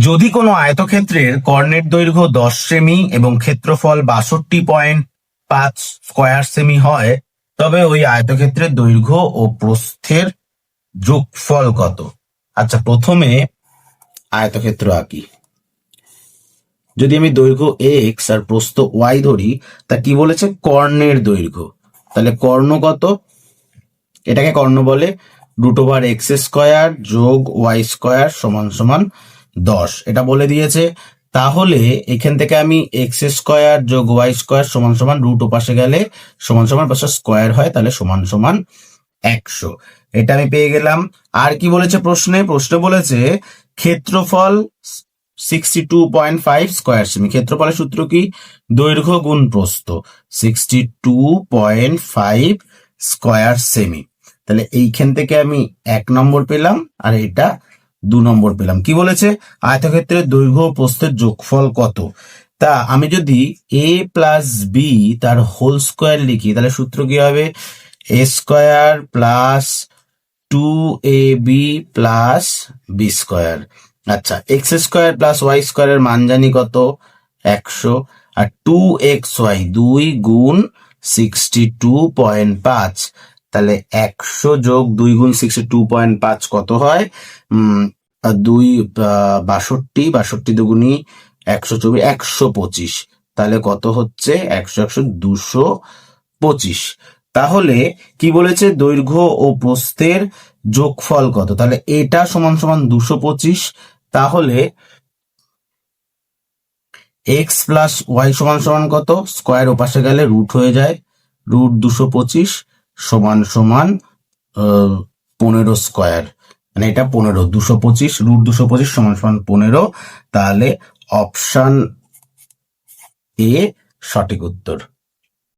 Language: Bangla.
যদি কোনো আয়তক্ষেত্রের কর্ণের দৈর্ঘ্য 10 সেমি এবং ক্ষেত্রফল 62.5 স্কয়ার সেমি হয়, তবে ওই আয়তক্ষেত্রের দৈর্ঘ্য ও প্রস্থের যোগফল কত? আচ্ছা, প্রথমে আয়তক্ষেত্র আঁকি। যদি আমি দৈর্ঘ্য এক্স আর প্রস্থ ওয়াই ধরি, তা কি বলেছে? কর্ণের দৈর্ঘ্য। তাহলে কর্ণ কত? এটাকে কর্ণ বলে √x² যোগ y স্কয়ার সমান সমান 10, এটা বলে দিয়েছে। তাহলে এখান থেকে আমি x² যোগ y স্কয়ার সমান সমান রুট ওপাশে গেলে সমান সমান পাশে স্কয়ার হয়, তাহলে সমান সমান 100। এটা আমি পেয়ে গেলাম। আর কি বলেছে প্রশ্নে? প্রশ্নে বলেছে ক্ষেত্রফল 62.5 স্কয়ার সেমি। ক্ষেত্রফলের সূত্র কি? দৈর্ঘ্য গুণ প্রস্থ, 62.5 স্কয়ার সেমি। তাহলে এইখান থেকে আমি 1 নম্বর পেলাম, আর এটা 2 নম্বর পেলাম। কি বলেছে? আয়তক্ষেত্রের দৈর্ঘ্য ও প্রস্থের যোগফল কত? তা আমি যদি a প্লাস বি তার হোল স্কয়ার লিখি, তাহলে সূত্র কি হবে? a square plus 2ab plus b square. আচ্ছা, x² প্লাস y স্কয়ারের মান জানি কত? 100। আর 2xy 2 গুণ 62.5, তাহলে 100 যোগ 2 গুণ 62.5 কত হয়? 2 62, 62 দুগুণী 124, 125। তাহলে কত হচ্ছে? 100 100 225। তাহলে কি বলেছে? দৈর্ঘ্য ও প্রস্থের যোগফল কত? তাহলে এটা সমান সমান 225। তাহলে এক্স প্লাস ওয়াই সমান সমান কত? স্কয়ার ওপাশে গেলে রুট হয়ে যায়, √225 সমান সমান 15 স্কয়ার। মানে এটা 15, 225 √225 সমান সমান 15। তাহলে অপশন এ সঠিক উত্তর।